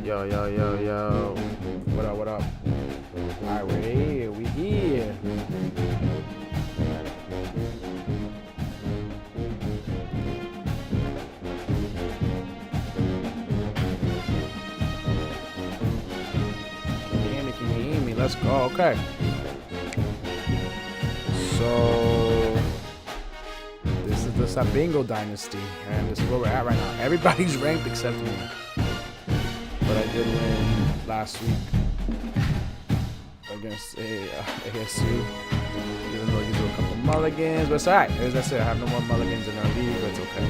Yo, yo, yo, yo. What up, what up? Alright, we're here. We here. Can you hear me? Let's go. Okay. So this is the Sabingo Dynasty, and this is where we're at right now. Everybody's ranked except me. But I did win last week against ASU. Even though you do a couple mulligans, but it's alright. As I said, I have no more mulligans in our league, but it's okay.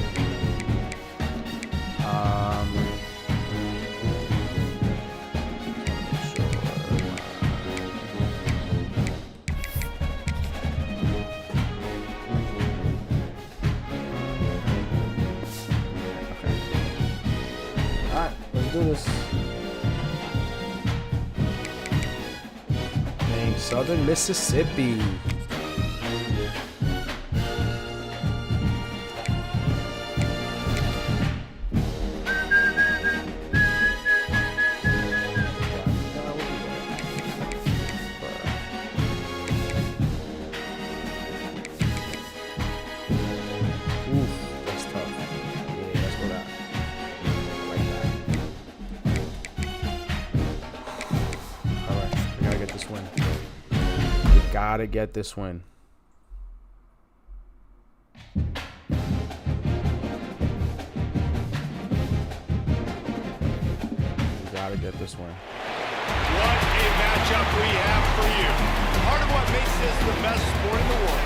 Alright, let's do this. Southern Mississippi. Oof, that's tough. Yeah, let's go that. Like that. Alright, we gotta get this win. Gotta get this win. Gotta get this win. What a matchup we have for you. Part of what makes this the best sport in the world.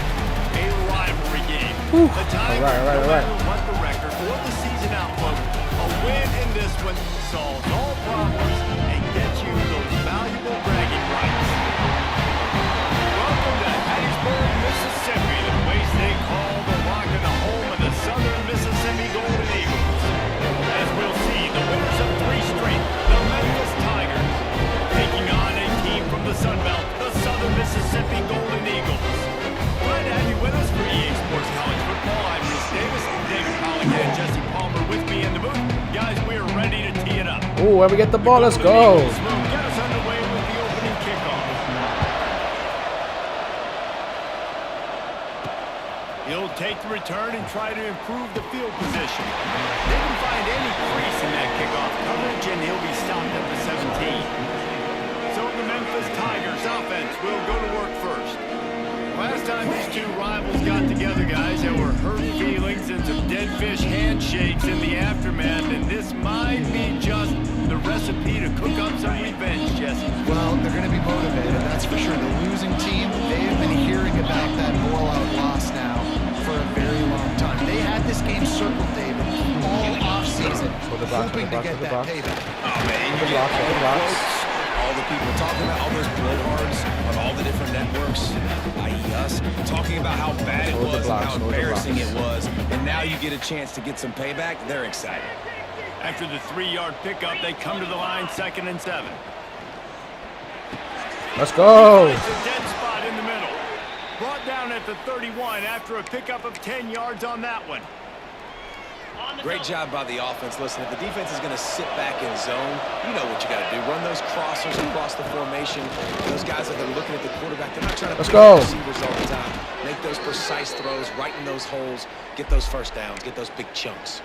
A rivalry game. Whew. The time, no matter what the record or the season outlook, a win in this one solves all problems and gets you those valuable bragging rights. Welcome to Hattiesburg, Mississippi, the place they call the rock and the home of the Southern Mississippi Golden Eagles. As we'll see, the winners of 3 straight, the Memphis Tigers, taking on a team from the Sun Belt, the Southern Mississippi Golden Eagles. Glad to have you with us for EA Sports College Football. I'm Rhys Davis, David Colligan, and Jesse Palmer with me in the booth. Guys, we are ready to tee it up. Ooh, where we get the ball, let's go. Get us underway with the opening kickoff. He'll take the return and try to improve the field position. Didn't find any crease in that kickoff coverage, and he'll be stopped at the 17. So the Memphis Tigers offense will go to work first. Last time these two rivals got together, guys, there were hurt feelings and some dead fish handshakes in the aftermath, and this might be just the recipe to cook up some revenge, Jesse. Well, they're going to be motivated, that's for sure. The losing team, they have been hearing about that blowout loss now for a very long time. They had this game circled, David, all offseason, hoping to get that payback. Oh, man, you get all the quotes, all the people talking about all those blowhards on all the different networks, i.e. us, talking about how bad it was and how embarrassing it was, and now you get a chance to get some payback. They're excited. After the 3-yard pickup, they come to the line, 2nd and 7. Let's go. It's a dead spot in the middle. Brought down at the 31 after a pickup of 10 yards on that one. Great job by the offense. Listen, if the defense is going to sit back in zone, you know what you got to do. Run those crossers across the formation. Those guys that are looking at the quarterback, they're not trying to pick receivers all the time. Make those precise throws, right in those holes, get those first downs, get those big chunks.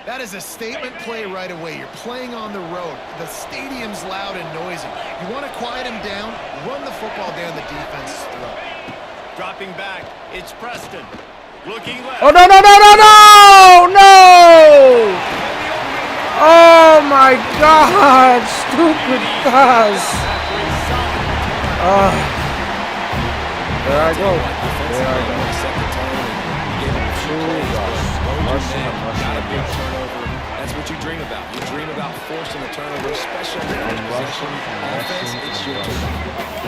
That is a statement play right away. You're playing on the road. The stadium's loud and noisy. You want to quiet him down, run the football down the defense's throat. Dropping back, it's Preston. Looking left. Oh, no, no, no, no, no! No! Oh, my God! Stupid pass! There I go. There I go. That's what you dream about. You dream about forcing a turnover, especially on possession. Offense, it's your turn.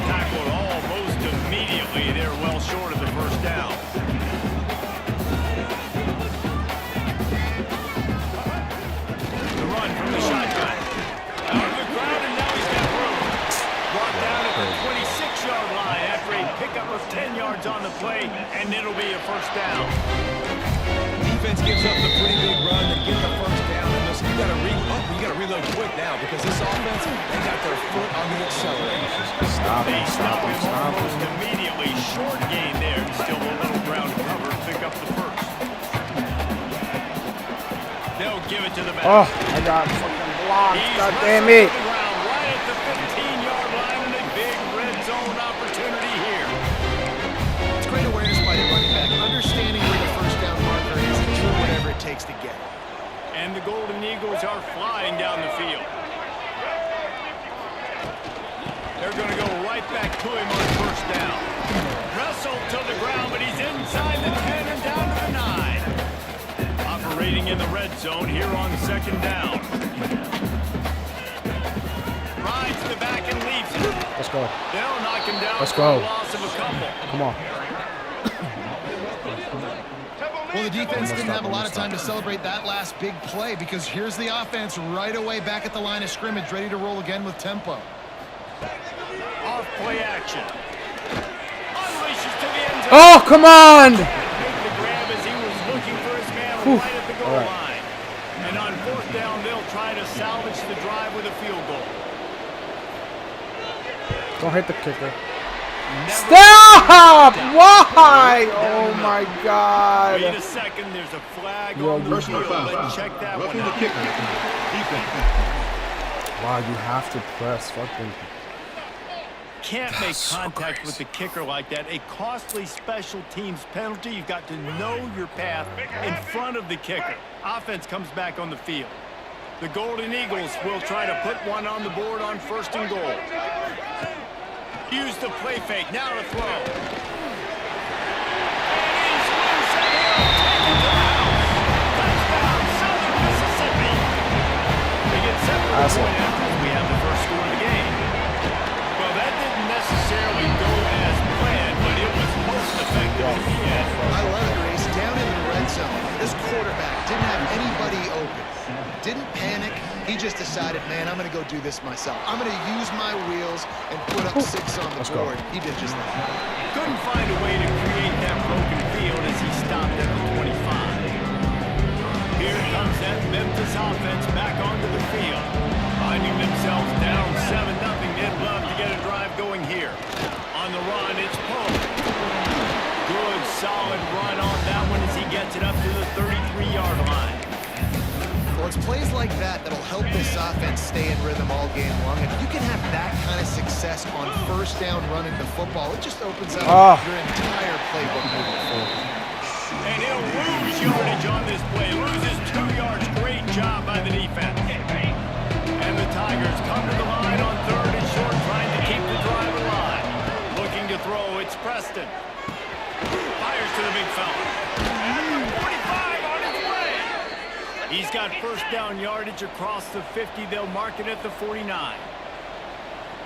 Tackled almost immediately. They're well short of the first down. The run from the shotgun. Out of the ground, and now he's got room. Brought down at the 26-yard line after a pickup of 10 yards on the play, and it'll be a first down. Defense gives up the pretty big run to get the first down in this you got to reload quick now because this offense, they got their foot on the accelerator. Stop him, stop him, stop Almost him. immediately. Short gain there. Still a little ground cover. Pick up the first. They'll give it to the back. Oh, I got fucking blocked. He's God wrestled damn to it. the ground, right at the 15-yard line, and a big red zone opportunity here. It's great awareness by the running back, understanding where the first down marker is and doing whatever it takes to get it. And the Golden Eagles are flying down the field. They're going to go right back to him on first down. Wrestled to the ground, but he's inside the 10 and down to the 9. Operating in the red zone here on second down. Rides the back and leaves it. Let's go. They'll knock him down. Let's for go. a loss of a couple. Come on. Well, the defense didn't have a lot of time to celebrate that last big play because here's the offense right away back at the line of scrimmage, ready to roll again with tempo. Off play action. Unleashes to the end zone. Oh, come on. Made the grab as he was looking for his man right at the goal line. And on fourth down, they'll try to salvage the drive with a field goal. Don't hit the kicker. Stop! Why? Oh my Wait God. a second, there's a flag Yo, on the personal field. Let's check that one out. Wow, you have to press fucking. Can't make That's so contact with crazy. the kicker like that. A costly special teams penalty. You've got to know your path in front of the kicker. Offense comes back on the field. The Golden Eagles will try to put one on the board on first and goal. Use the play fake. Now to throw. And he's loose and he'll take it to the house. Touchdown, Southern Mississippi. They get set for the Awesome. point after we have the first score of the game. Well, that didn't necessarily go as planned, but it was most effective in the end. I love it, Grace. Down in the red zone, this quarterback didn't have anybody open. Didn't panic. He just decided, man, I'm going to go do this myself. I'm going to use my wheels and put up 6 on the board. He did just that. Couldn't find a way to create that broken field as he stopped at the 25. Here comes that Memphis offense back onto the field. Finding themselves down 7-0. They'd love to get a drive going here. On the run, it's Poe. Good, solid run on that one as he gets it up to the 33-yard line. Well, it's plays like that that'll help this offense stay in rhythm all game long. If you can have that kind of success on first down running the football, it just opens up your entire playbook moving forward. And he'll lose yardage on this play. Loses 2 yards. Great job by the defense. And the Tigers come to the line on third and short, trying to keep the drive alive. Looking to throw, it's Preston. Fires to the big fella. And the 45 on his way. He's got first down yardage across the 50. They'll mark it at the 49.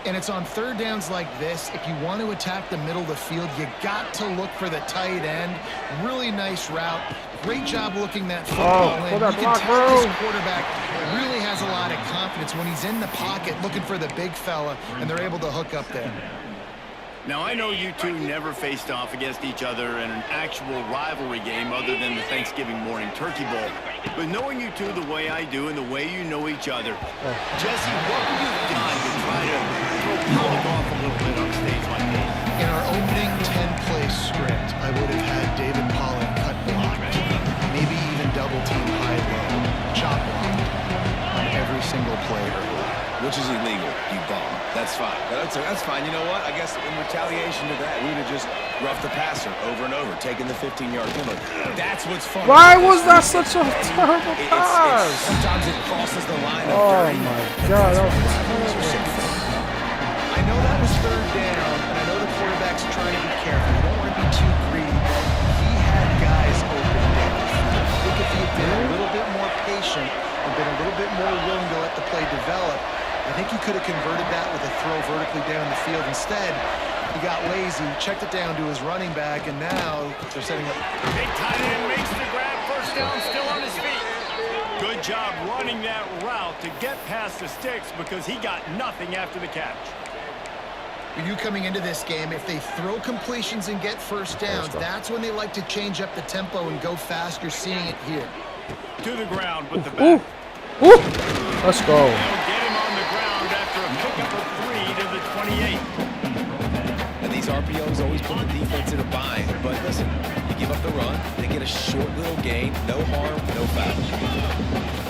And it's on third downs like this. If you want to attack the middle of the field, you got to look for the tight end. Really nice route. Great job looking that football in. You can tell this quarterback really has a lot of confidence when he's in the pocket looking for the big fella, and they're able to hook up there. Now, I know you two never faced off against each other in an actual rivalry game other than the Thanksgiving morning Turkey Bowl. But knowing you two the way I do and the way you know each other, Jesse, what would you have done to try to throw Pollock off a little bit on stage like this? In our opening 10-play script, I would have had David Pollock cut blocked, maybe even double team high-low, chop blocked on every single play early. Which is illegal, you bum. That's fine. That's fine. You know what? I guess in retaliation to that, we would have just roughed the passer over and over, taking the 15-yard penalty. That's what's fun. Why was that such a terrible pass? Sometimes it crosses the line of Oh 30. my God, that was I know that was third down, and I know the quarterback's trying to be careful. You don't want to be too greedy, but he had guys open down. I think if he had been a little bit more patient and been a little bit more willing to let the play develop, I think he could have converted that with a throw vertically down the field. Instead, he got lazy, checked it down to his running back, and now they're setting up. Big tight end makes the grab. First down, still on his feet. Good job running that route to get past the sticks because he got nothing after the catch. You coming into this game, if they throw completions and get first downs, that's when they like to change up the tempo and go fast. You're seeing it here. To the ground with the back. Woo! Let's go. They'll get him on the ground after a pickup of 3 to the 28. And these RPOs always put the defense in a bind. But listen, you give up the run, they get a short little gain, no harm, no foul.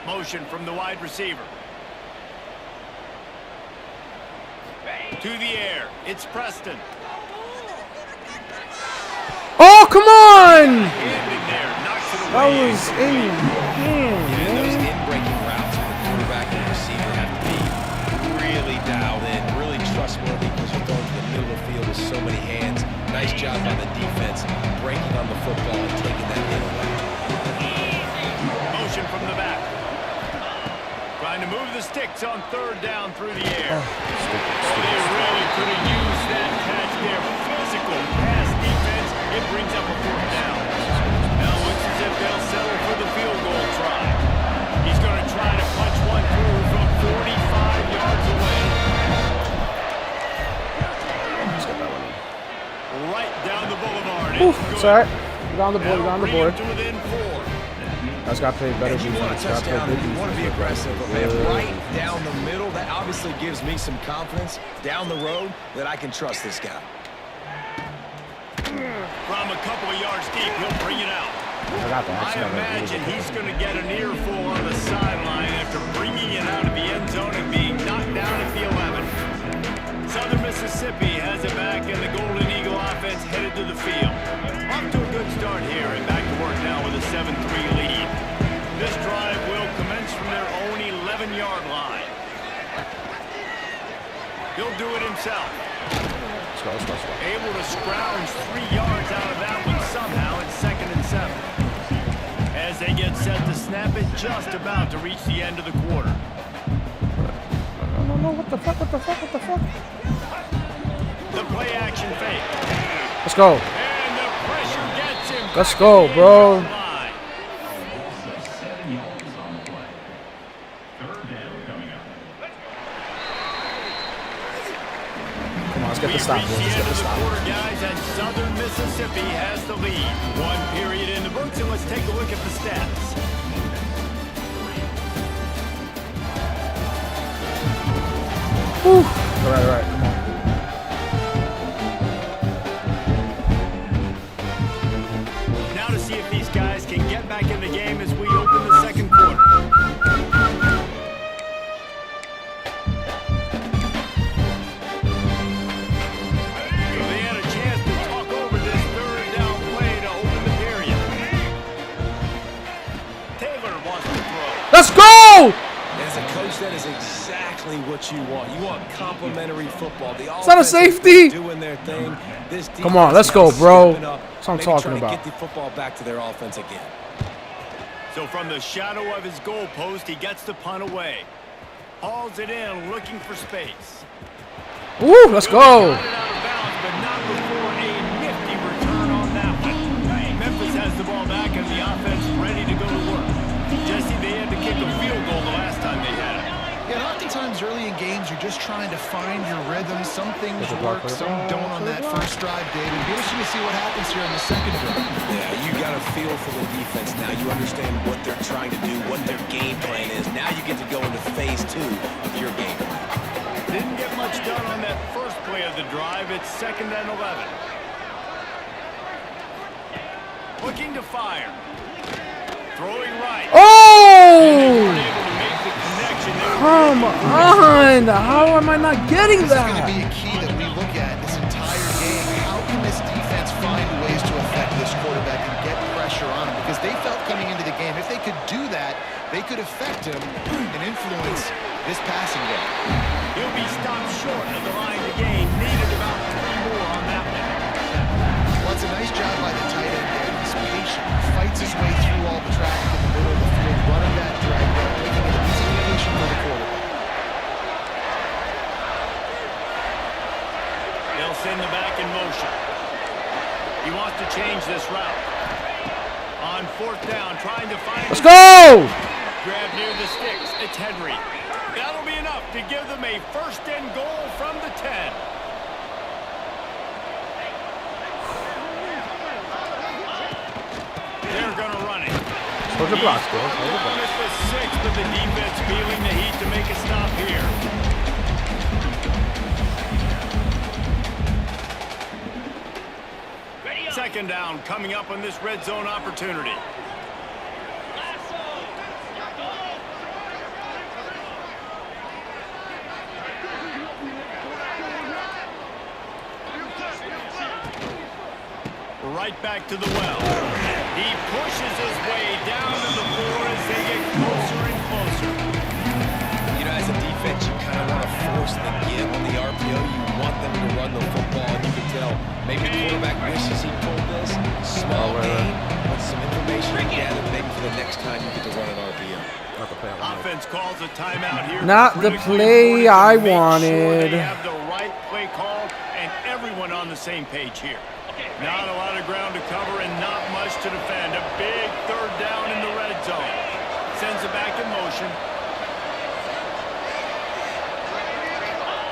Motion from the wide receiver. To the air. It's Preston. Oh, come on! Hand in there. Knocks it That away. was in hand, And those man. in-breaking routes for the quarterback and receiver have to be really dialed in, really trustworthy because you're throwing to the middle of the field with so many hands. Nice job by the defense breaking on the football and taking that hit away. Motion from the back. Trying to move the sticks on 3rd down through the air. They really could have used that catch there. Physical pass defense. It brings up a 4th down. Now it looks as if they'll settle for the field goal try. He's going to try to punch one through from 45 yards away. Right down the boulevard. It's good. Sorry. Get on the board, get on the Bring him board. to within 4. Guys got to play better If you want a defense. Got to play touchdown, good you want to be defense. aggressive, but man, right down the middle, that obviously gives me some confidence down the road that I can trust this guy. From a couple of yards deep, he'll bring it out. I got that. I imagine he's going to get an earful on the sideline after bringing it out of the end zone and being knocked down at the 11. Southern Mississippi has it back, and the Golden Eagle offense headed to the field. Off to a good start here, and back to work now with a 7-3 lead. This drive will commence from their own 11-yard line. He'll do it himself. Let's go. Able to scrounge 3 yards out of that one somehow in 2nd and 7. As they get set to snap it, just about to reach the end of the quarter. No, what the fuck? The play action fake. Let's go. And the pressure gets him. Let's back go, at the bro. end line. Come on, let's get the We've stop, reached boys. the Let's end get the of the stop. quarter, guys, and Southern Mississippi has the lead. 1 period in the books, and let's take a look at the stats. Whew. All right, come on. Now to see if these guys can get back in the game as we open the 2nd quarter. So they had a chance to talk over this 3rd down play to open the period. Taylor wants to throw. Let's go! As a coach, that is exactly what you want. You want complementary football. The Is that a offense safety? doing their thing. This Come on, let's defense go, bro. stepping up, That's what I'm maybe talking trying to about. get the football back to their offense again. So from the shadow of his goal post, he gets the punt away. Hauls it in, looking for space. Woo, let's go. Got it out of bounds, but not before a nifty return on that one. Memphis has the ball back and the offense ready to go to work. Jesse, they had to kick a field goal the last time they had it. Yeah, and oftentimes early in games, you're just trying to find your rhythm. Some things work, some don't on that first drive, David. Be interesting to see what happens here in the 2nd drive. Yeah, you got a feel for the defense now. You understand what they're trying to do, what their game plan is. Now you get to go into phase 2 of your game plan. Didn't get much done on that first play of the drive. It's 2nd and 11. Looking to fire. Throwing right. Oh! Unable to make the connection. They were Come on! How am I not getting This is going to that? be a key that we look at this entire game. How can this defense find ways to affect this quarterback and get pressure on him? Because they felt coming into the game, if they could do that, they could affect him and influence this passing game. He'll be stopped short of the line to gain. Needed about 3 more on that one. Well, it's a nice job by the tight end there. He's patient. He fights his way through all the traffic in the middle of the field, running that drag route, making it an easy vacation for the quarterback. They'll send the back in motion. He wants to change this route. On 4th down, trying to find... Let's go! Grab near the sticks. It's Henry. That'll be enough to give them a 1st and goal from the 10. Hold your block, Skills. Hold your block. It's the 6, but the defense feeling the heat to make a stop here. Second down coming up on this red zone opportunity. Right back to the well. He pushes his way down to the floor as they get closer and closer. You know, as a defense, you kind of want to force the give on the RPO. You want them to run the football, and you can tell maybe the quarterback wishes he pulled this. Small game, but some information gathered maybe for the next time you get to run an RPO. Offense calls a timeout here. Not the play I wanted. They have the right play call and everyone on the same page here. Not a lot of ground to cover and not much to defend. A big third down in the red zone. Sends it back in motion.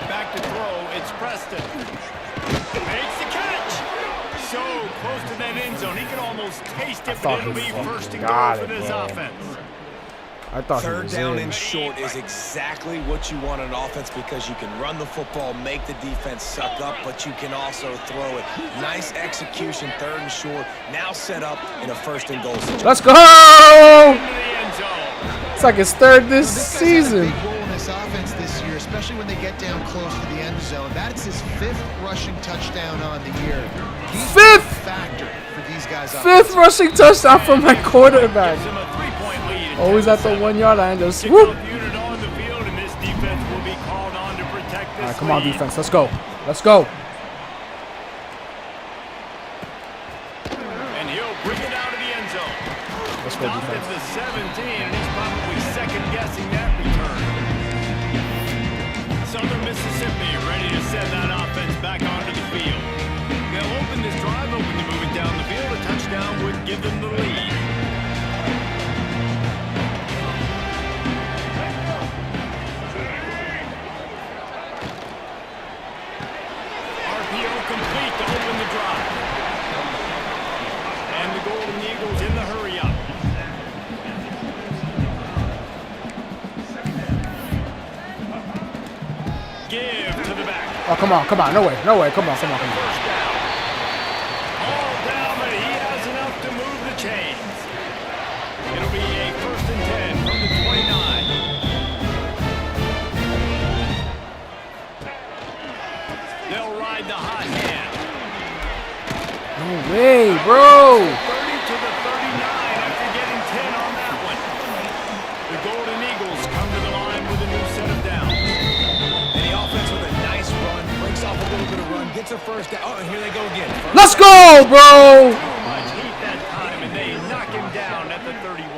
Back to throw. It's Preston. Makes the catch. So close to that end zone. He can almost taste it, but it'll be first and goal for this offense. I thought third down and short is exactly what you want on offense because you can run the football, make the defense suck up, but you can also throw it. Nice execution, third and short. Now set up in a first and goal situation. Let's go! It's like his third this season. Big role in this offense this year, especially when they get down close to the end zone. That's his 5th rushing touchdown on the year. He's 5th factor for these guys. 5th rushing touchdown from my quarterback. Always at the 1 yard line, just whoop. All right, come on, defense. Let's go. Let's go. And he'll bring it out of the end zone. Let's go, defense. At the 17, and he's probably second-guessing that return. Southern Mississippi ready to send that offense back onto the field. They'll open this drive, open to move it down the field. A touchdown would give them the lead. Complete to open the drive. And the Golden Eagles in the hurry-up. Give to the back. Oh, come on, come on. No way, no way. Come on, come on, come on. First down. All down, but he has enough to move the chains. It'll be a 1st and 10 from the 29. They'll ride the hot hand. No way, bro. 30 to the 39 after getting 10 on that one. The Golden Eagles come to the line with a new set of downs. And the offense with a nice run, breaks off a little bit of run, gets a first down. Oh, and here they go again. Let's go, bro. Much heat that time, and they knock him down at the 31.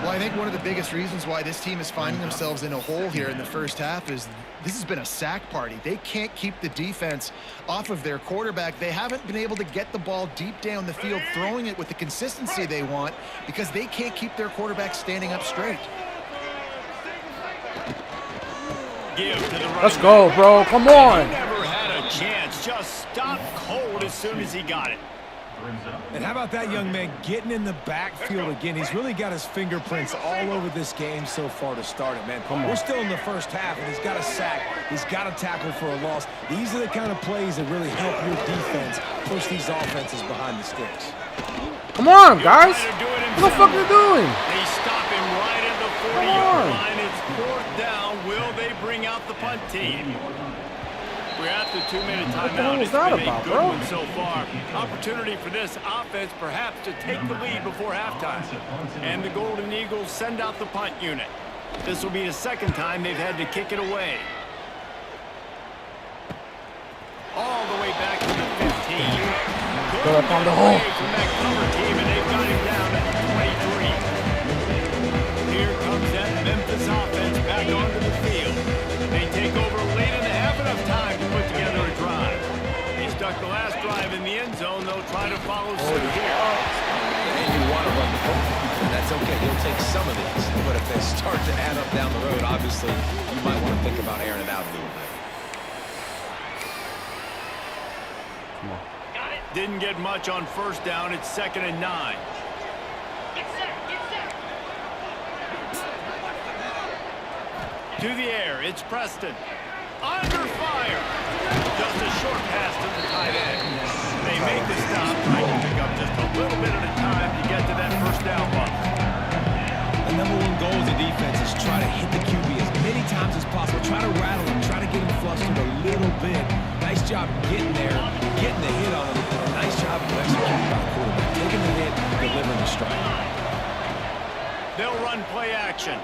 Well, I think one of the biggest reasons why this team is finding themselves in a hole here in the first half is this has been a sack party. They can't keep the defense off of their quarterback. They haven't been able to get the ball deep down the field, throwing it with the consistency they want because they can't keep their quarterback standing up straight. Give to the Let's go, bro. Come on. He never had a chance. Just stopped cold as soon as he got it. And how about that young man getting in the backfield again? He's really got his fingerprints all over this game so far to start it, man. We're still in the first half, and he's got a sack. He's got a tackle for a loss. These are the kind of plays that really help your defense push these offenses behind the sticks. Come on, guys. What the fuck are you doing? They stop him right at the 40-yard line. It's 4th down. Will they bring out the punt team? We're at the 2-minute timeout. It's been a good one so far. Opportunity for this offense perhaps to take the lead before halftime. And the Golden Eagles send out the punt unit. This will be the 2nd time they've had to kick it away. All the way back to the 15. Go up on the hole. From that cover team, and they've got him down at the 23. Here comes that Memphis offense back onto the field. They take over late in the half, enough time to put together a drive. They stuck the last drive in the end zone. They'll try to follow suit here. And you want to run the football. That's okay. He'll take some of these. But if they start to add up down the road, obviously, you might want to think about airing it out a little bit. Come on. Didn't get much on 1st down. It's 2nd and 9. To the air, it's Preston. Under fire. Just a short pass to the tight end. They make the stop, trying to pick up just a little bit at a time to get to that first down button. The number one goal of the defense is try to hit the QB as many times as possible. Try to rattle him, try to get him flustered a little bit. Nice job getting there, getting the hit on him. Nice job executing by the quarterback. Taking the hit, delivering the strike. They'll run play action.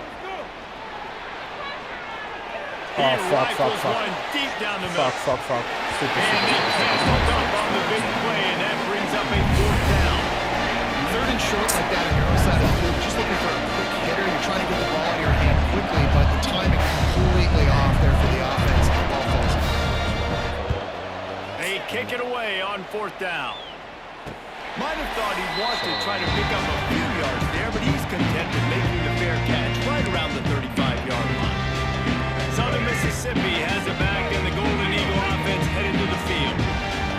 Oh, fuck. Deep down the middle. Fuck. Stupid. And they can't look up on the big play, and that brings up a 4th down. 3rd and short like that on your own side of the field, just looking for a quick hitter. You're trying to get the ball in your hand quickly, but the timing completely off there for the offense. The ball falls. They kick it away on 4th down. Might have thought he'd want to try to pick up a few yards there, but he's content with making the fair catch right around the 35-yard line. Southern Mississippi has it back, and the Golden Eagle offense headed to the field.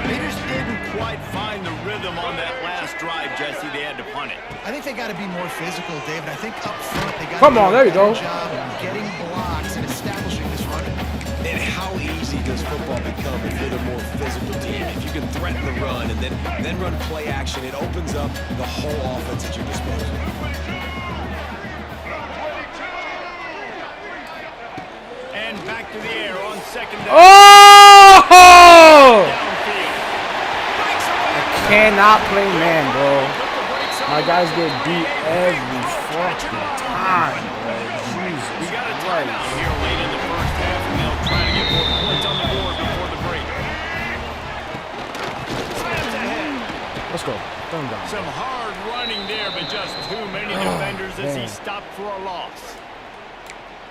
They just didn't quite find the rhythm on that last drive, Jesse. They had to punt it. I think they got to be more physical, David. I think up front they got Come on, there you go. Job of getting blocks and establishing this run. And how easy does football become if you're the more physical team? If you can threaten the run and then run play action, it opens up the whole offense at your disposal. And back to the air on 2nd down. Oh! Downfield. Cannot play man, bro. My guys get beat every fucking time, bro. Jesus We got a Christ. timeout here late in the first half, and they'll try to get more points on the board before the break. Slams ahead. Let's go. Throw him down. Some hard running there, but just too many defenders as he man. stopped for a loss.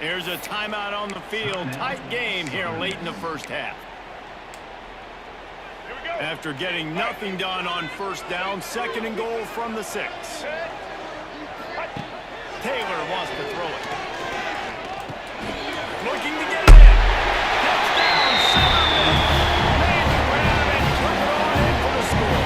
There's a timeout on the field. Tight game here late in the first half. After getting nothing done on 1st down, 2nd and goal from the 6. Taylor wants to throw it. Looking to get it in. Touchdown, Southern. Made the grab and took it on in for the score.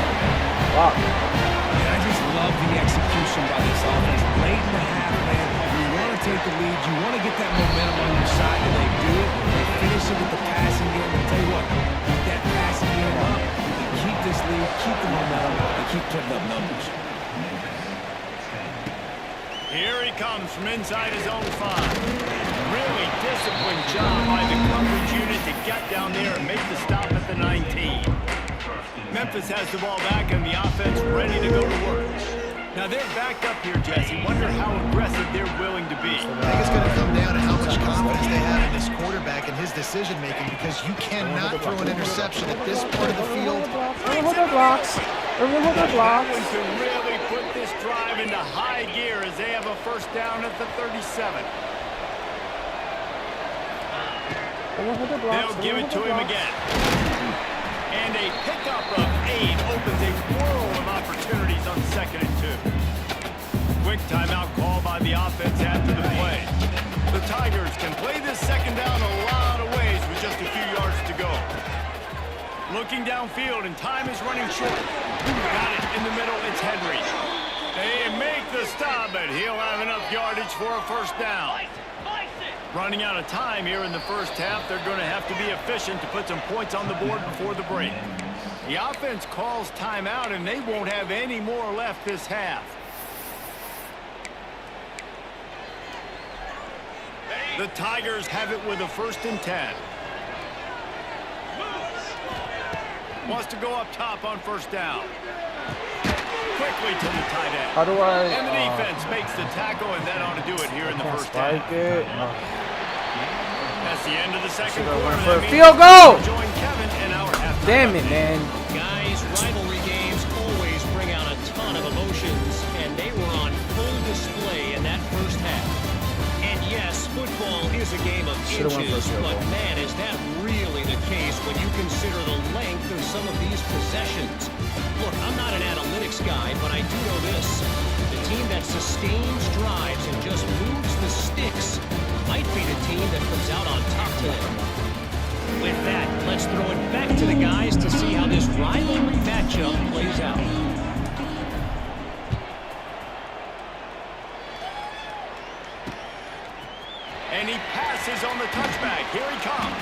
Wow. And I just love the execution by this offense. Late in the half, man, you want to take the lead, you want to get that momentum on your side, and they do it. They finish it with the passing game. I'll tell you what, keep that passing game up, and keep this lead, keep the momentum, and keep putting up numbers. Here he comes from inside his own 5. Really disciplined job by the coverage unit to get down there and make the stop at the 19. Memphis has the ball back and the offense ready to go to work. Now they're backed up here, Jesse. Wonder how aggressive they're willing to be. I think it's going to come down to how much confidence they have in this quarterback and his decision-making, because you cannot throw an interception at this part of the field. Hold their blocks. Hold their blocks. Going to really put this drive into high gear as they have a 1st down at the 37. They'll give it to him again. And a pickup of 8 opens a world of opportunities on 2nd and 2. Quick timeout call by the offense after the play. The Tigers can play this 2nd down a lot of ways with just a few yards to go. Looking downfield, and time is running short. Got it in the middle, it's Henry. They make the stop, but he'll have enough yardage for a 1st down. Running out of time here in the first half, they're going to have to be efficient to put some points on the board before the break. The offense calls timeout, and they won't have any more left this half. The Tigers have it with a 1st and 10. Wants to go up top on 1st down. Quickly to the tight end. How do I? And the defense makes the tackle, and that ought to do it here in the first half. That's the end of the 2nd quarter. For a field goal! Join Kevin in our halftime. Damn it, man. Guys, rivalry games always bring out a ton of emotions, and they were on full display in that first half. And yes, football is a game of inches, but man, is that really the case when you consider the length of some of these possessions. Look, I'm not an analytics guy, but I do know this. The team that sustains drives and just moves the sticks might be the team that comes out on top today. With that, let's throw it back to the guys to see how this rivalry matchup plays out. And he he passes on the touchback. Here he comes.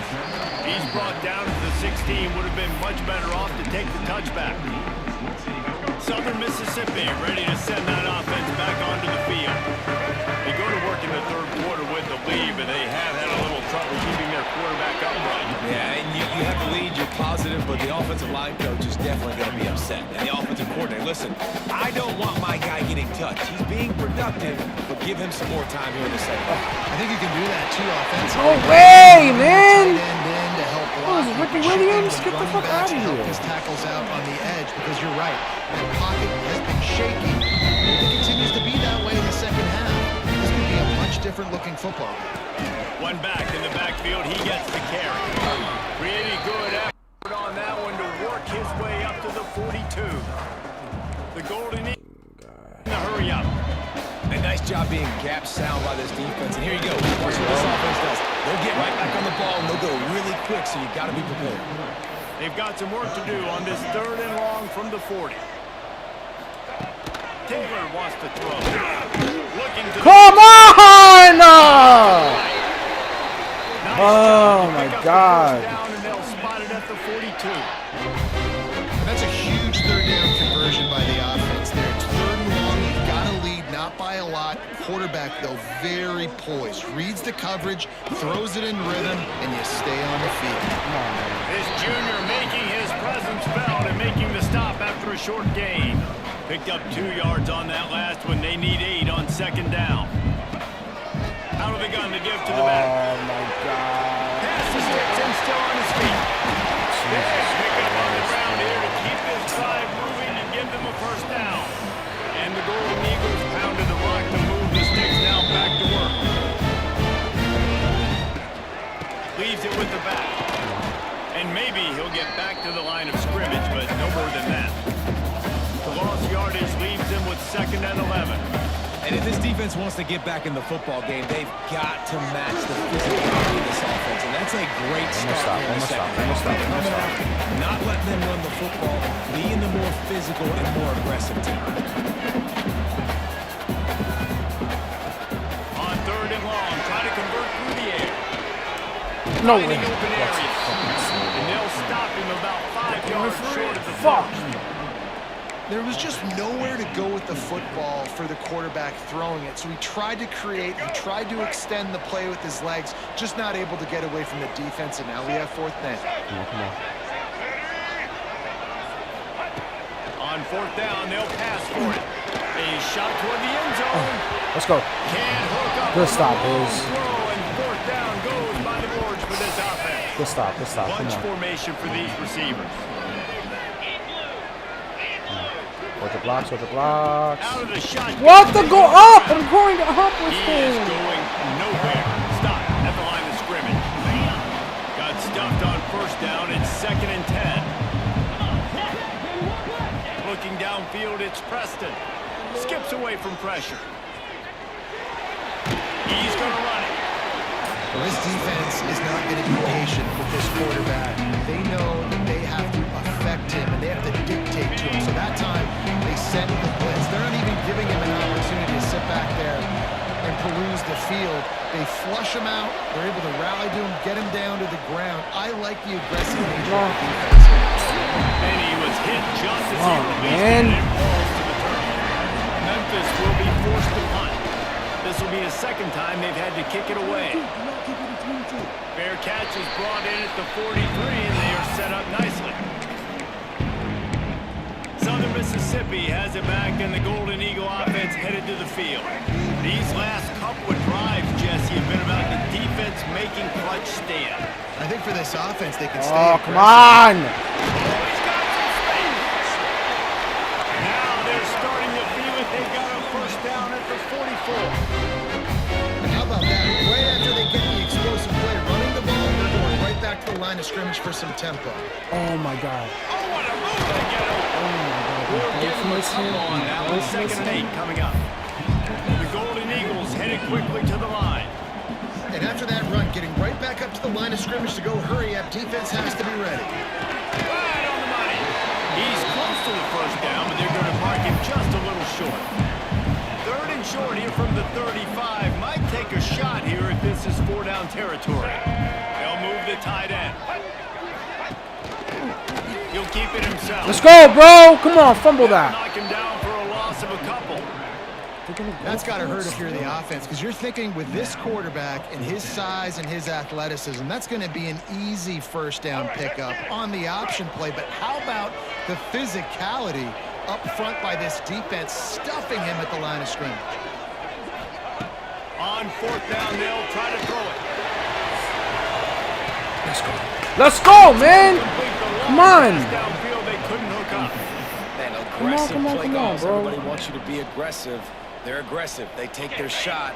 He's brought down to the 16. Would have been much better off to take the touchback. Southern Mississippi ready to send that offense back onto the field. They go to work in the third quarter with the lead, but they have had a little trouble keeping their quarterback upright. Yeah, and you have the lead, you're positive, but the offensive line coach is definitely going to be upset. And the offensive coordinator, listen, I don't want my guy getting touched. He's being productive, but give him some more time here in the second half. I think you can do that too offensively. No way, man! To help Oh, block. Ricky Williams, get the fuck out of Help here. his tackles out on the edge, because you're right. The pocket has been shaky. If it continues to be that way in the second half, this could be a much different looking football game. One back in the backfield, he gets the carry. Really good effort on that one to work his way up to the 42. The Golden Eagles in the hurry up. A nice job being gap sound by this defense. And here you go. Watch what this offense does. They'll get right back on the ball, and they'll go really quick, so you got to be prepared. They've got some work to do on this 3rd and long from the 40. Taylor wants to throw. Looking to Come on! Nice Oh, job. my Pick up the God. first down, and they'll spot it at the 42. And that's a huge third down conversion by the offense there. It's 3rd and long. You've got to lead, not by a lot. Quarterback, though, very poised. Reads the coverage, throws it in rhythm, and you stay on the field. This junior making his presence felt and making the stop after a short gain. Picked up 2 yards on that last one. They need 8 on 2nd down. Out of the gun to give to the back. Oh, my God. Pass to Stetson, still on his feet. Big pickup on the ground here to keep this drive moving and give them a first down. And the Golden Eagles pounded the rock to move the sticks now back to work. Leaves it with the back. And maybe he'll get back to the line of scrimmage, but no more than that. The lost yardage leaves him with 2nd and 11. And if this defense wants to get back in the football game, they've got to match the physicality of this offense. And that's a great start here in the second half. Coming out, not letting them run the football, being the more physical and more aggressive team. On 3rd and long, try to convert through the air. No way. Finding open areas. And they'll stop him about 5 yards short of the Fuck. There was just nowhere to go with the football for the quarterback throwing it. So he tried to create, he tried to extend the play with his legs, just not able to get away from the defense, and now we have 4th down. Come on. On 4th down, they'll pass for it. A shot toward the end zone. Let's go. Can't hook up. Good stop, on the long Biz. throw, and 4th down goes by the boards for this offense. Good stop. Good stop. Come Bunch on. formation for these receivers. With the blocks, with the blocks. Out of the shotgun. What the go up? I'm going up with He is him. going nowhere. Stop at the line of scrimmage. Got stuffed on 1st down. It's 2nd and 10. Looking downfield, it's Preston. Skips away from pressure. He's going to run it. Well, this defense is not going to be patient with this quarterback. They know that they have to affect him, and they have to dictate to him. So that time, they send the blitz. They're not even giving him an opportunity to sit back there and peruse the field. They flush him out. They're able to rally to him, get him down to the ground. I like the aggressive nature of the defense. And he was hit just as he Oh, released man. it and falls to the turf. Memphis will be forced to punt. This will be the 2nd time they've had to kick it away. Fair catch is brought in at the 43, and they are set up nicely. Southern Mississippi has it back, and the Golden Eagle offense headed to the field. These last couple of drives, Jesse, have been about the defense making clutch stand. I think for this offense, they can stay Oh, come aggressive. on. Oh, he's got some space. Now they're starting to feel it. They've got a 1st down at the 44. And how about that? Right after they get the explosive play, running the ball, they're going right back to the line of scrimmage for some tempo. Oh, my God. Oh, what a move to get over. Oh, my God. We'll give him a couple on that one. 2nd and 8 coming up. The Golden Eagles headed quickly to the line. And after that run, getting right back up to the line of scrimmage to go hurry up, defense has to be ready. Right on the money. He's close to the 1st down, but they're going to mark him just a little short. 3rd and short here from the 35. Might take a shot here if this is 4-down territory. They'll move the tight end. He'll keep it himself. Let's go, bro. Come on, fumble that. Knock him down for a loss of a couple. That's got to hurt if you're the offense, because you're thinking with this quarterback and his size and his athleticism, that's going to be an easy first down pickup on the option play. But how about the physicality up front by this defense, stuffing him at the line of scrimmage? On 4th down, they'll try to throw it. Let's go. Let's go, man. Come on. Downfield, they couldn't hook up. Man, aggressive play calls. bro. Everybody wants you to be aggressive. They're aggressive. They take their shot.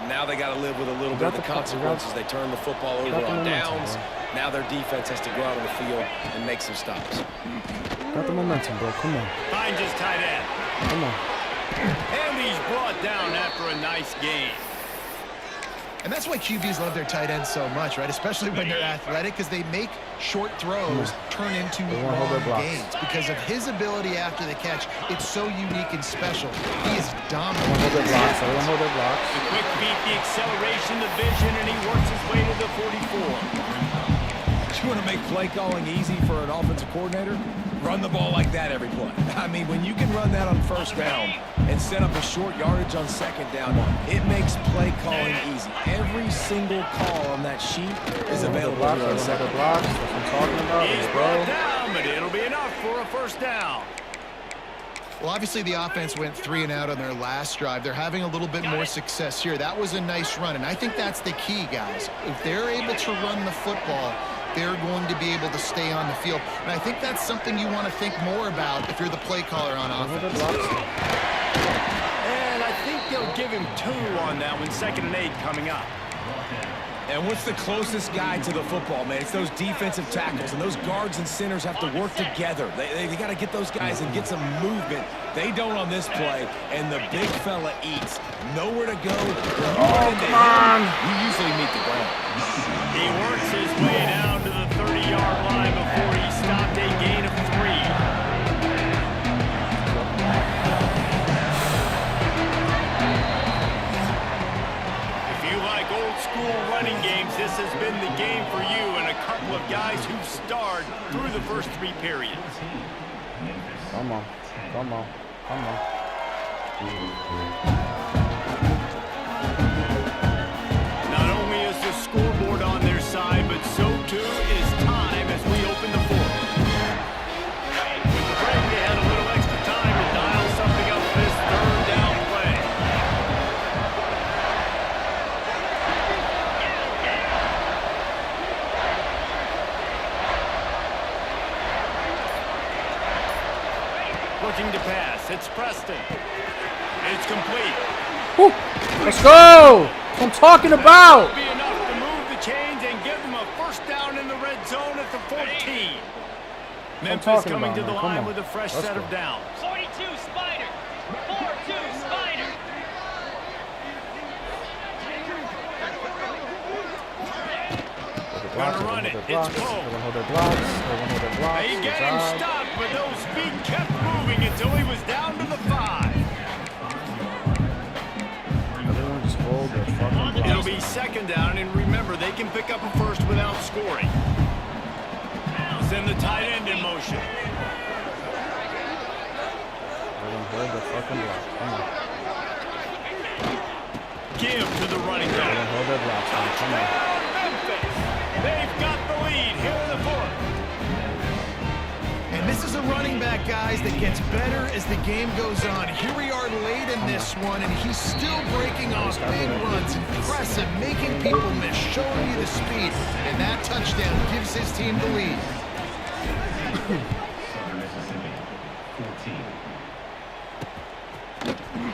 Now they got to live with a little bit of the consequences. They turn the football over on downs. Now their defense has to go out on the field and make some stops. Got the momentum, bro. Come on. Finds his tight end. Come on. And he's brought down after a nice gain. And that's why QBs love their tight ends so much, right? Especially when they're athletic, because they make short throws turn into long gains. Because of his ability after the catch, it's so unique and special. He is dominant. Hold their blocks. Everyone hold their blocks. The quick beat, the acceleration, the vision, and he works his way to the 44. You want to make play calling easy for an offensive coordinator? Run the ball like that every play. I mean, when you can run that on first down and set up a short yardage on second down, it makes play calling easy. Every single call on that sheet is available on second blocks. That's what I'm talking about. He's brought down, but it'll be enough for a first down. Well, obviously the offense went 3 and out on their last drive. They're having a little bit more success here. That was a nice run, and I think that's the key, guys. If they're able to run the football, they're going to be able to stay on the field. And I think that's something you want to think more about if you're the play caller on offense. And I think they'll give him 2 on that one. 2nd and 8 coming up. And what's the closest guy to the football, man? It's those defensive tackles, and those guards and centers have to work together. They got to get those guys and get some movement. They don't on this play, and the big fella eats. Nowhere to go. Oh, come on. You usually meet the ground. He works his way down to the 30-yard line before he stopped a gain of 3. If you like old-school running games, this has been the game for you and a couple of guys who've starred through the first 3 periods. Come on. Come on. Come on. Not only is the scoreboard on their side, but so too is time as we open the 4th. With the break, they had a little extra time to dial something up for this 3rd down play. Looking to pass. It's Preston. It's complete. Woo. Let's go. That's what I'm talking about. Be enough to move the chains and give them a first down in the red zone at the 14. Memphis coming to the line with a fresh set of downs. 42 Spider. 4-2 Spider. Gonna run it. It's Poe. Hold their blocks. He got him stopped, but those feet kept moving until he was down to the 5. Everyone just hold their fucking blocks. It'll be 2nd down, and remember, they can pick up a first without scoring. Send the tight end in motion. Everyone hold their fucking blocks. Come on. Give to the running back. Everyone hold their blocks. Come on. Memphis. They've got the lead here in the 4th. And this is a running back, guys, that gets better as the game goes on. Here we are late in this one, and he's still breaking off big runs. Impressive, making people miss, showing you the speed. And that touchdown gives his team the lead.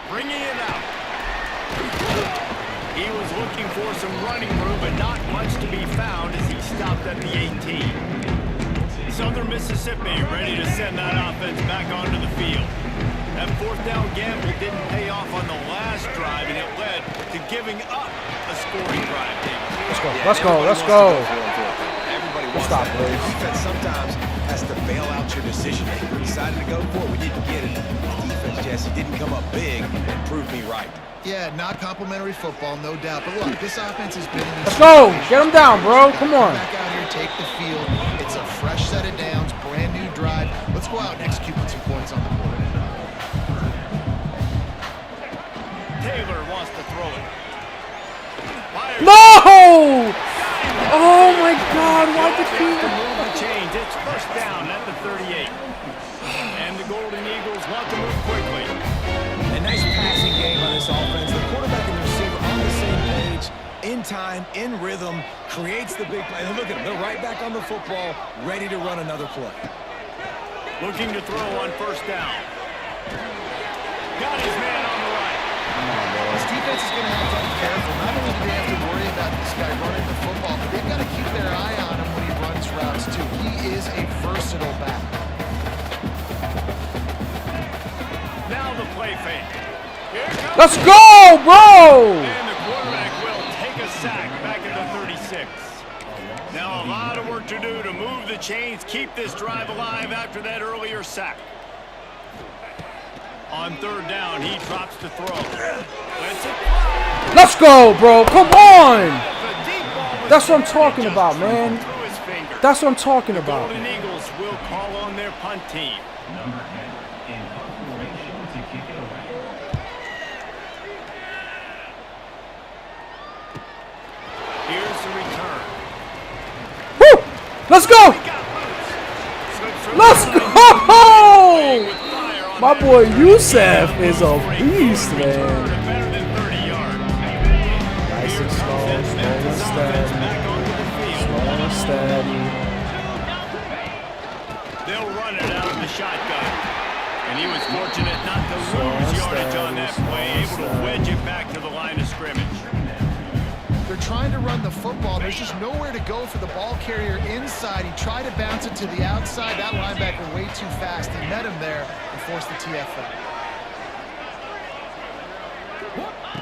Bringing it out. He was looking for some running room, but not much to be found as he stopped at the 18. Southern Mississippi ready to send that offense back onto the field. That 4th down gamble didn't pay off on the last drive, and it led to giving up a scoring drive. Let's go. Let's go. Let's go. Everybody wants Stop, that. please. Defense sometimes has to bail out your decision making. We decided to go for it. We didn't get it. Defense, Jesse, didn't come up big and proved me right. Yeah, not complimentary football, no doubt. But look, this offense has been in these Let's go. Get him down, bro. Come on. Back out here, take the field. It's a fresh set of downs, brand new drive. Let's go out and execute with some points on the board. Taylor wants to throw it. Fires. No! Oh my God! Why did he? Move the chains. It's first down at the 38. And the Golden Eagles want to move quickly. A nice passing game on this offense. The quarterback and the receiver on the same page, in time, in rhythm, creates the big play. And look at them. They're right back on the football, ready to run another play. Looking to throw on first down. Got his man on the right. This defense is going to have to be careful. Not only do they have to worry about this guy running the football, but they've got to keep their eye on him when he runs routes, too. He is a versatile back. Now the play fake. Here comes. Let's go, bro! And the quarterback will take a sack back at the 36. Now a lot of work to do to move the chains, keep this drive alive after that earlier sack. On third down, he drops to throw. Let's go, bro. Come on. That's what I'm talking about, man. That's what I'm talking The about. Golden Eagles will call on their punt team. Here's the return. Woo! Let's go. Let's go. My boy Youssef is a beast, man. Better than 30 yards. Nice and slow, slow and steady. Back onto the field. Slow and steady. They'll run it out of the shotgun. And he was fortunate not to lose yardage on that play, able to wedge it back to the line of scrimmage. They're trying to run the football. There's just nowhere to go for the ball carrier inside. He tried to bounce it to the outside. That linebacker way too fast. He met him there and forced the TFL.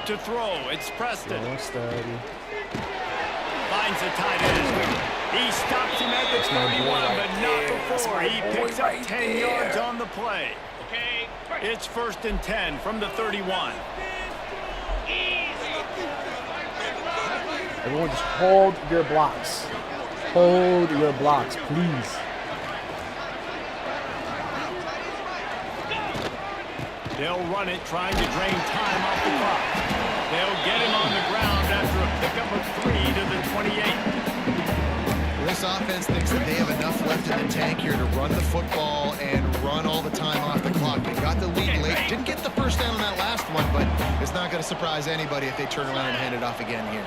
To throw, it's Preston. Slow and steady. Finds the tight end. He stops him at the 31, but not before. He picks up 10 yards on the play. It's first and 10 from the 31. Everyone just hold your blocks. Hold your blocks, please. They'll run it, trying to drain time off the clock. They'll get him on the ground after a pickup of 3 to the 28. This offense thinks that they have enough left in the tank here to run the football and run all the time off the clock. They got the lead late. Didn't get the first down on that last one, but it's not going to surprise anybody if they turn around and hand it off again here.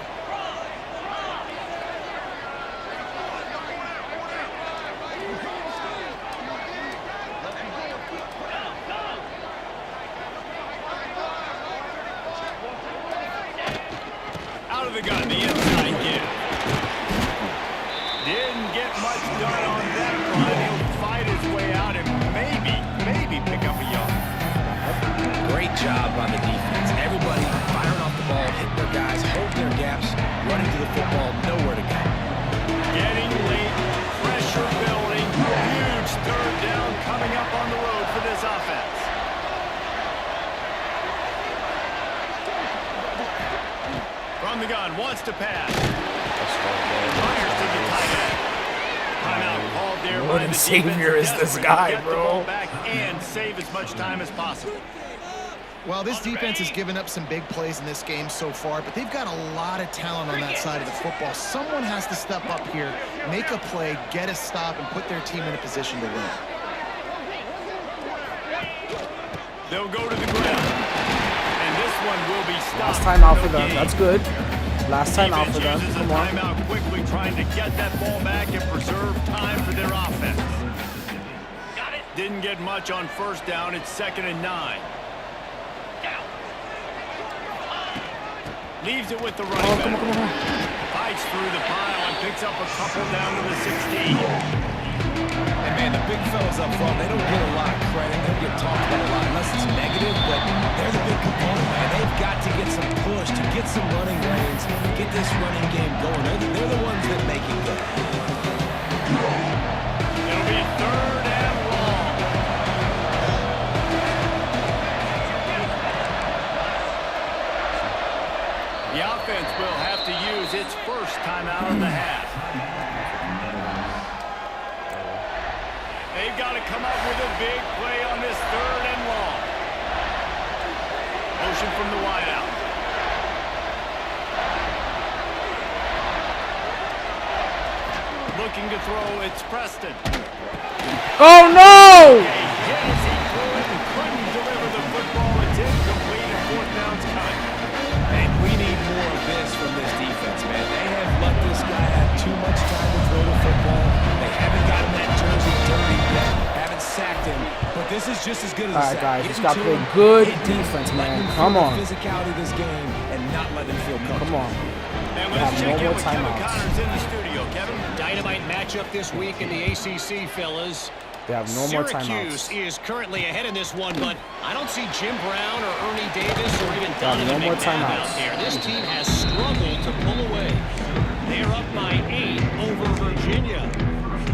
Out of the gun, the inside give. Didn't get much done on that run. He'll fight his way out and maybe pick up a yard. Great job on the defense. Everybody firing off the ball, hitting their guys, holding their gaps, running to the football, nowhere to go. Getting late, pressure building, huge third down coming up on the road for this offense. From the gun, wants to pass. Fires to the tight end. Timeout called there by the savior is this defense. guy, Get the bro. ball back and save as much time as possible. Well, this defense has given up some big plays in this game so far, but they've got a lot of talent on that side of the football. Someone has to step up here, make a play, get a stop, and put their team in a position to win. They'll go to the ground. And this one will be stopped. Last time out for No them. gain. That's good. Last time out for them. Defense uses a Come on. timeout quickly, trying to get that ball back and preserve time for their offense. Didn't get much on first down. It's 2nd and 9. Leaves it with the running back. Come on. Fights through the pile and picks up a couple down to the 16. And man, the big fellas up front, they don't get a lot of credit. They don't get talked about a lot unless it's negative, but they're the big component, man. They've got to get some push, to get some running lanes, get this running game going. They're the ones that make it go. It'll be 3rd and long. start of the half. They've got to come up with a big play on this 3rd and long. Motion from the wideout. Looking to throw, it's Preston. Oh no! He hit as he threw it and couldn't deliver the football. It's incomplete and 4th down's cut. And we need more of this from this defense, man. They have let this guy have too much time to throw the football. They haven't gotten that jersey dirty yet. Haven't sacked him. But this is just as good as a sack. Alright, guys, Get just him got to to play him, good hit him, defense, let man. him Come feel on. the physicality of this game and not let him feel comfortable. Come on. And They have let's no check in more with Kevin timeouts. Connors in the studio. Kevin? Dynamite matchup this week in the ACC, fellas. They have no more Syracuse timeouts. is currently ahead in this one, but I don't see Jim Brown or Ernie Davis or even Donovan no more McNabb out timeouts. there. This team has struggled to pull away. They're up by 8 over Virginia.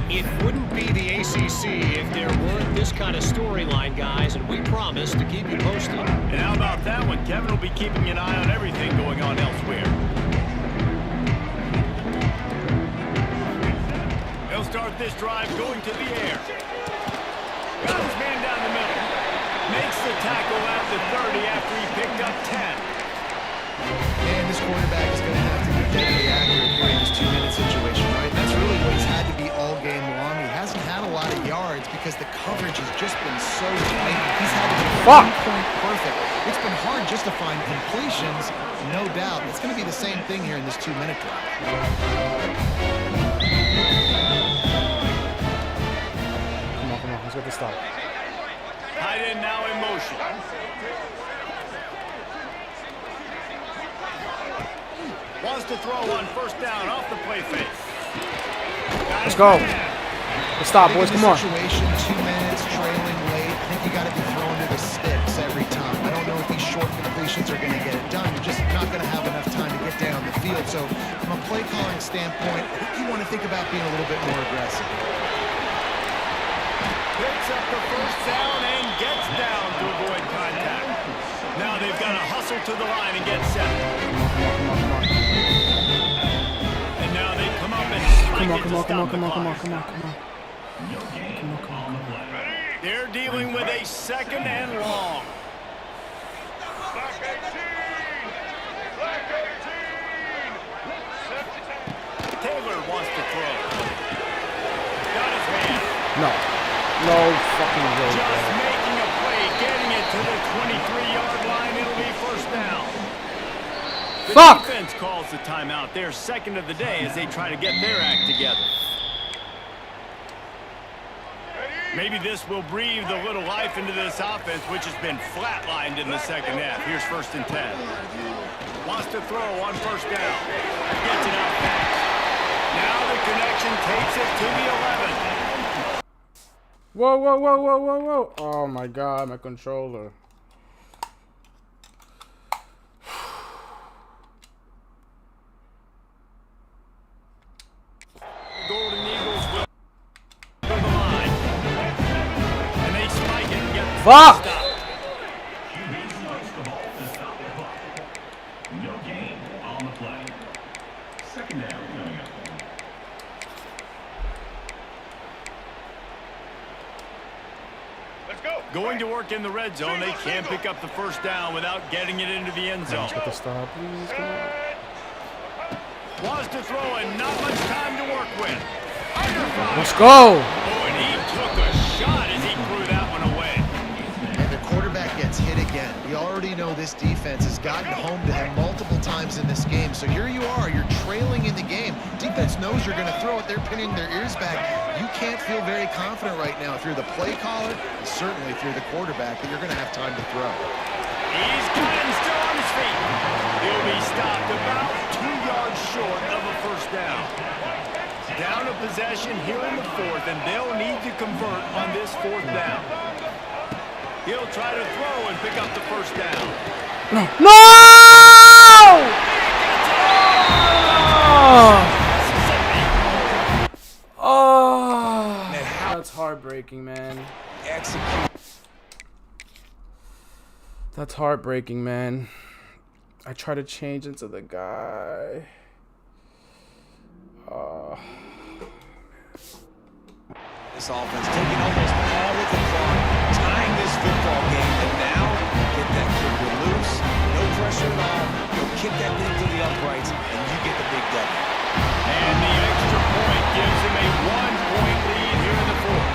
It wouldn't be the ACC if there weren't this kind of storyline, guys, and we promise to keep you posted. And how about that one? Kevin will be keeping an eye on everything going on elsewhere. They'll start this drive going to the air. Got his man down the middle. Makes the tackle at the 30 after he picked up 10. And this quarterback is going to have to be deadly accurate here in this 2-minute situation, right? That's really what he's had to be all game long. He hasn't had a lot of yards because the coverage has just been so tight. He's had to be point perfect. It's been hard just to find completions, no doubt. It's going to be the same thing here in this 2-minute drive. Come on, let's get this stop. Tight end now in motion. Wants to throw on 1st down off the play fake. Let's go. Let's stop, boys. Come on. Situation, 2 minutes, trailing late. I think you got to be throwing to the sticks every time. I don't know if these short completions are going to get it done. You're just not going to have enough time to get down the field. So from a play calling standpoint, I think you want to think about being a little bit more aggressive. Picks up the 1st down and gets down to avoid contact. Now they've got to hustle to the line and get set. And now they come up and spike it to stop the clock. They're dealing with a 2nd and long. Taylor wants to throw. Got his man. No fucking way. Just making a play, getting it to the 23-yard line. It'll be 1st down. The defense calls the timeout. Their 2nd of the day as they try to get their act together. Maybe this will breathe a little life into this offense, which has been flatlined in the 2nd half. Here's 1st and 10. Wants to throw on 1st down. Gets it out fast. Now the connection takes it to the 11. Whoa. Oh my God, my controller. Golden Eagles will go the line. And they spike it and get the Fuck! stop. Going to work in the red zone. They can't pick up the 1st down without getting it into the end zone. Let's get the stop, please. Come on. Wants to throw and not much time to work with. Under fire. Let's go. Oh, and he took a shot as he threw that one away. And the quarterback gets hit again. We already know this defense has gotten home to him multiple times in this game. So here you are, you're trailing in the game. Defense knows you're going to throw it. They're pinning their ears back. You can't feel very confident right now through the play caller, and certainly through the quarterback, that you're going to have time to throw. He's got him still on his feet. He'll be stopped about 2 yards short of a 1st down. Down a possession here in the 4th, and they'll need to convert on this 4th down. He'll try to throw and pick up the 1st down. No! Oh, that's heartbreaking, man. That's heartbreaking, man. I try to change into the guy. this offense, taking almost all of the clock, tying this football game, and now get that kicker loose, no pressure at all. You'll kick that thing to the uprights, and you get the big W. And the extra point gives him a 1-point lead here in the fourth.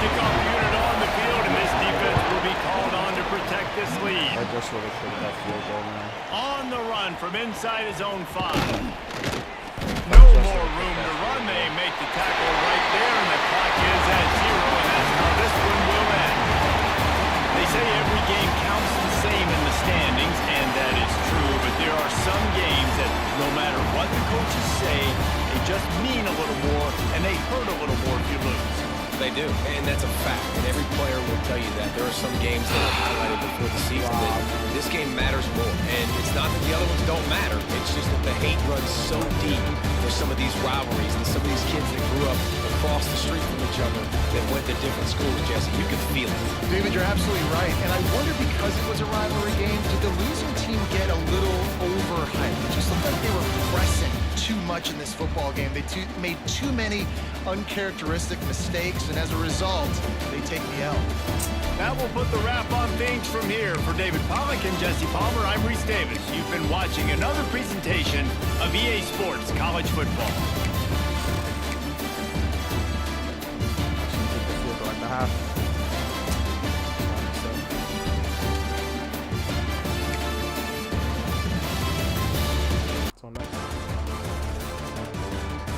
Kickoff unit on the field, and this defense will be called on to protect this lead. I just really should have field goal, man. On the run from inside his own 5. No more room to run. They make the tackle right there, and the clock is at 0, and that's how this one will end. They say every game counts the same in the standings, and that is true, but there are some games that no matter what the coaches say, they just mean a little more, and they hurt a little more if you lose. They do, and that's a fact, and every player will tell you that. There are some games that are highlighted before the season that this game matters more, and it's not that the other ones don't matter, it's just that the hate runs so deep for some of these rivalries and some of these kids that grew up across the street from each other that went to different schools, Jesse. You can feel it. David, you're absolutely right, and I wonder, because it was a rivalry game, did the losing team get a little overhyped? It just looked like they were pressing too much in this football game. They made too many uncharacteristic mistakes, and as a result, they take the L. That will put the wrap on things from here. For David Pollack and Jesse Palmer, I'm Reese Davis. You've been watching another presentation of EA Sports College Football. Half.